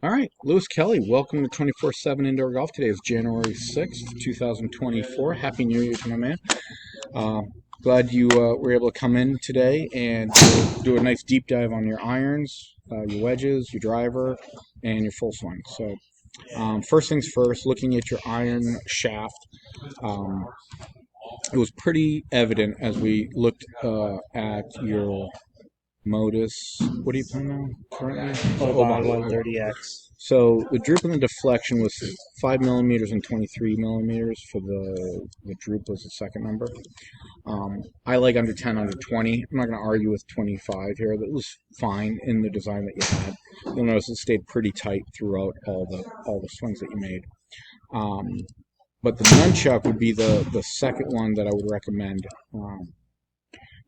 All right, Lewis Kelly, welcome to 24/7 Indoor Golf. Today is January 6th, 2024. Happy New Year to my man. Uh, Glad you were able to come in today and do a nice deep dive on your irons, your wedges, your driver, and your full swing. So, first things first, looking at your iron shaft, um, it was pretty evident as we looked at your Modus. What are you playing now currently? Oban 130X. So the droop and the deflection was 5 millimeters and 23 millimeters for the droop was the second number. I like under 10, under 20. I'm not going to argue with 25 here. That was fine in the design that you had. You'll notice it stayed pretty tight throughout all the swings that you made. Um, but the nunchuck would be the second one that I would recommend.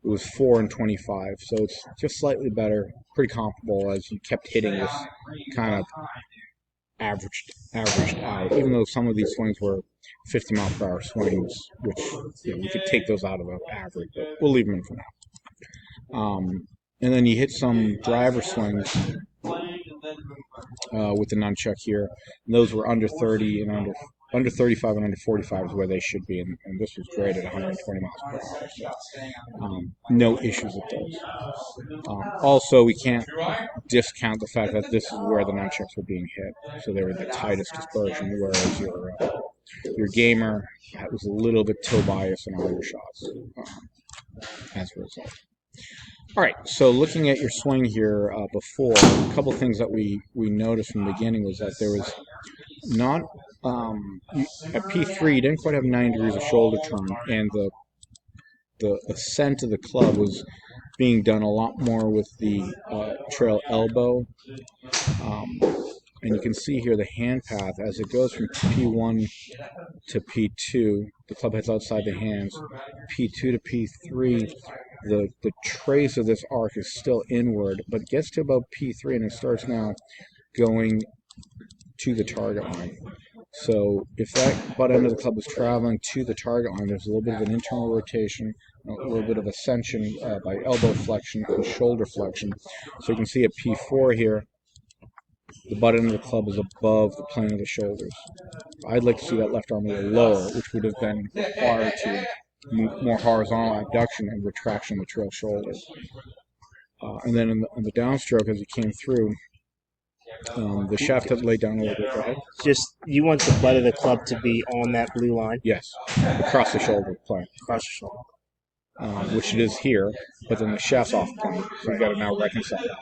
It was 4 and 25, so it's just slightly better, pretty comparable as you kept hitting this kind of averaged out. Even though some of these swings were 50 mile per hour swings, which we could take those out of the average, but we'll leave them in for now. And then you hit some driver swings with the nunchuck here. And those were under 30 and under 35 and under 45 is where they should be, and this was great at 120 miles per hour. So, no issues with those. Also, we can't discount the fact that this is where the nunchucks were being hit, so they were the tightest dispersion, whereas your gamer was a little bit toe bias in all your shots as a result. All right, so looking at your swing here before, a couple things that we noticed from the beginning was that there was not at P3 you didn't quite have 9 degrees of shoulder turn, and the ascent of the club was being done a lot more with the trail elbow. And you can see here the hand path as it goes from P1 to P2, the club head's outside the hands. P2 to P3, the trace of this arc is still inward, but gets to about P3 and it starts now going to the target line. So if that butt end of the club is traveling to the target line, there's a little bit of an internal rotation, a little bit of ascension by elbow flexion and shoulder flexion. So you can see at P4 here, the butt end of the club is above the plane of the shoulders. I'd like to see that left arm a little lower, which would have been prior to more horizontal abduction and retraction of the trail shoulder. And then in the downstroke, as it came through, the shaft had laid down a little bit. Go ahead. Just, you want the butt of the club to be on that blue line? Yes, across the shoulder plane. Across the shoulder. Which it is here, but then the shaft's off plane, so we've got to now reconcile that.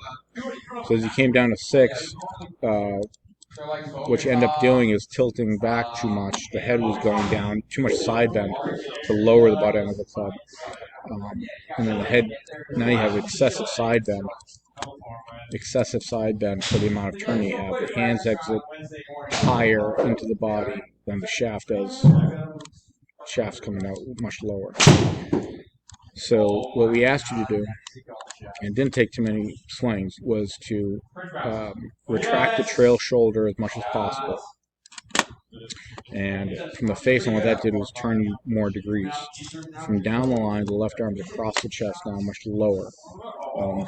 So as you came down to 6, what you end up doing is tilting back too much. The head was going down, too much side bend to lower the butt end of the club. And then the head, now you have excessive side bend for the amount of turn you have. The hands exit higher into the body than the shaft does. The shaft's coming out much lower. So what we asked you to do, and didn't take too many swings, was to retract the trail shoulder as much as possible. And from the face on, what that did was turn more degrees. From down the line, the left arm's across the chest now, much lower.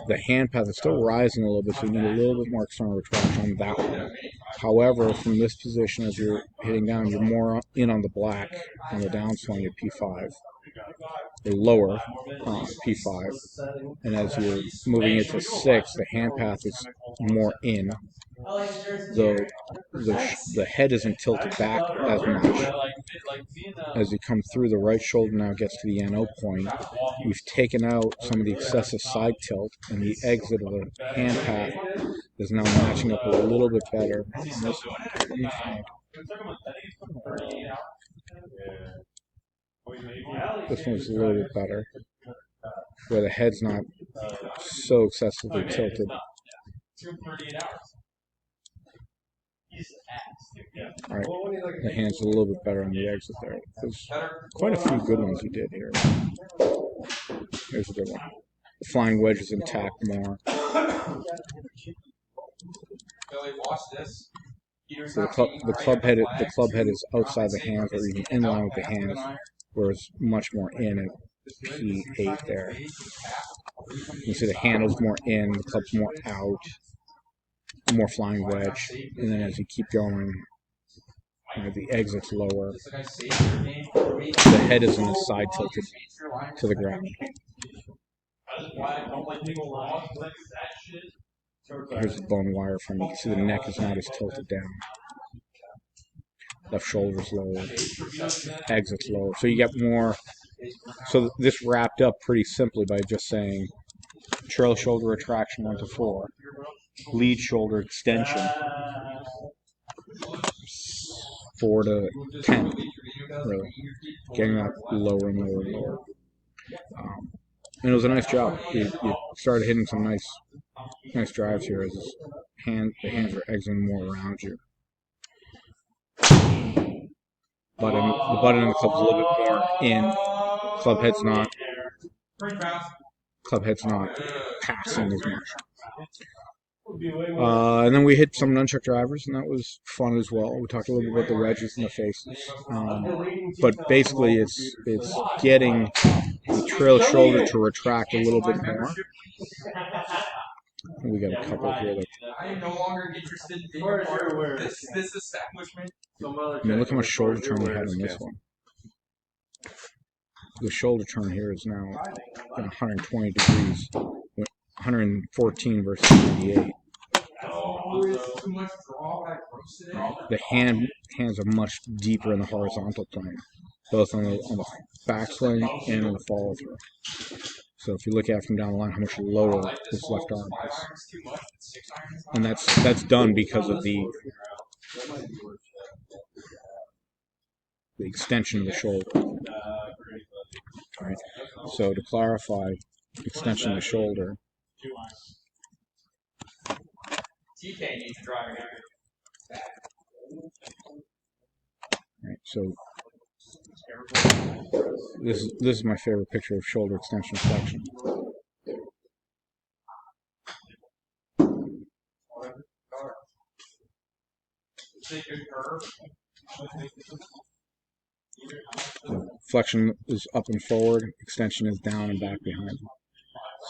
The hand path is still rising a little bit, so you need a little bit more external retraction on that one. However, from this position, as you're hitting down, you're more in on the black on the downswing at P5. Or lower P5, and as you're moving into 6, the hand path is more in. The head isn't tilted back as much. As you come through, the right shoulder now gets to the NO point. We've taken out some of the excessive side tilt, and the exit of the hand path is now matching up a little bit better. This one's a little bit better, where the head's not so excessively tilted. All right, the hand's a little bit better on the exit there. There's quite a few good ones you did here. Here's a good one. The flying wedge is intact more. So the club head is outside the hands, or even in line with the hands, whereas much more in at P8 there. You see the handle's more in, the club's more out. more flying wedge, and then as you keep going, the exit's lower. The head is on the side tilted to the ground. Here's the bone wire frame. You can see the neck is not as tilted down. Left shoulder's lower. Exit's lower. So you get more. So this wrapped up pretty simply by just saying trail shoulder retraction 1 to 4, lead shoulder extension 4 to 10, really, getting that lower and lower and lower. And it was a nice job. You started hitting some nice drives here as the hands are exiting more around you. The button in the club's a little bit more in. Club head's not passing as much. And then we hit some nunchuck drivers, and that was fun as well. We talked a little bit about the wedges and the faces. But basically, it's getting the trail shoulder to retract a little bit more. And we got a couple here. I am no longer interested in being a part of this establishment. Look how much shoulder turn we had on this one. The shoulder turn here is now 120 degrees, 114 versus 98. The hands are much deeper in the horizontal plane, both on the backswing and on the follow through. So if you look at it from down the line, how much lower this left arm is, and that's done because of the extension of the shoulder. All right. So to clarify, extension of the shoulder. Right, so this is my favorite picture of shoulder extension flexion. So flexion is up and forward, extension is down and back behind.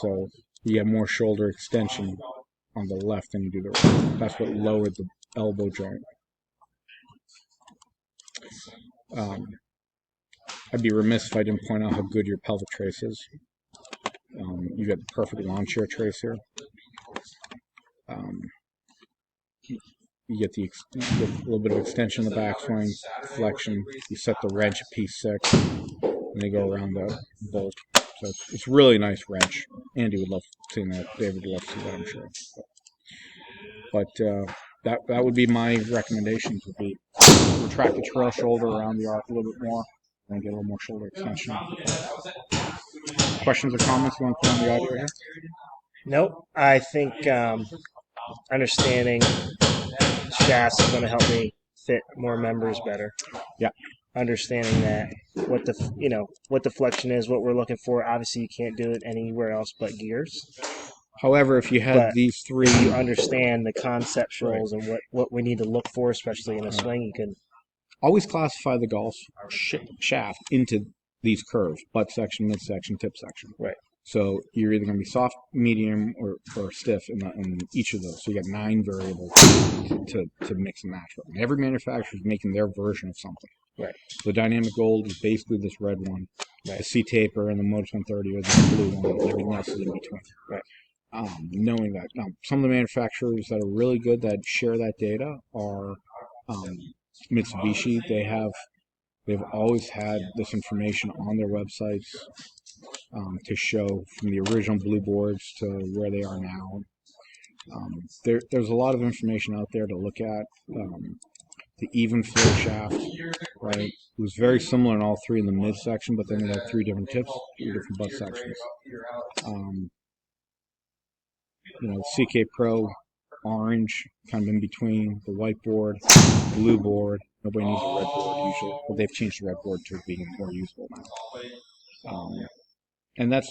So you have more shoulder extension on the left than you do the right. That's what lowered the elbow joint. I'd be remiss if I didn't point out how good your pelvic trace is. You get the perfect lawn chair trace here. You get a little bit of extension in the backswing, flexion. You set the wrench at P6, and they go around the bolt. So it's really nice wrench. Andy would love seeing that. David would love to see that, I'm sure. But that would be my recommendations. Would be retract the trail shoulder around the arc a little bit more, and get a little more shoulder extension. Questions or comments you want to put on the audio here? Nope. I think understanding shafts is going to help me fit more members better. Yeah. Understanding that what the flexion is, what we're looking for. Obviously, you can't do it anywhere else but gears. However, if you had these three, you understand the conceptuals and what we need to look for, especially in a swing, you can always classify the golf shaft into these curves: butt section, midsection, tip section. Right. So you're either going to be soft, medium, or stiff in each of those. So you got 9 variables to mix and match with. And every manufacturer is making their version of something. Right. The Dynamic Gold is basically this red one. Right. The C-Taper and the Modus 130 are the blue one, and everything else is in between. Right. Knowing that. Now, some of the manufacturers that are really good that share that data are Mitsubishi. They've always had this information on their websites to show from the original blue boards to where they are now. There's a lot of information out there to look at. The even flow shaft, right? It was very similar in all three in the midsection, but then it had 3 different tips, 3 different butt sections. CK Pro, orange, kind of in between, the white board, blue board. Nobody needs a red board usually. Well, they've changed the red board to being more usable now. And that's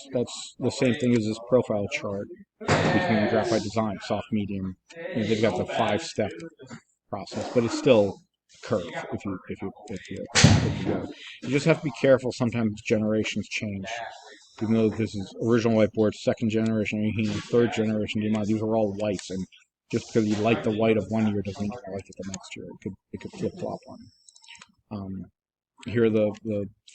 the same thing as this profile chart between Graphite Design, soft, medium. They've got the 5-step process, but it's still a curve if you go. You just have to be careful. Sometimes generations change. Even though this is original whiteboard, 2nd generation Ehime, 3rd generation Yamaha, these are all whites, and Just because you like the white of one year doesn't mean you're gonna like it the next year. It could flip flop on you. Here are the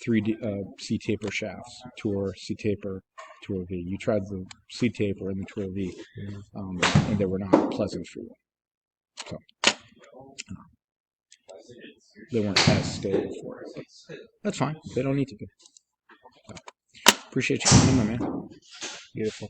3D C taper shafts, Tour C taper, Tour V. You tried the C taper and the Tour V, and they were not pleasant for you. So they weren't as stable for it. But that's fine. They don't need to be. So, appreciate you coming in, my man. Beautiful.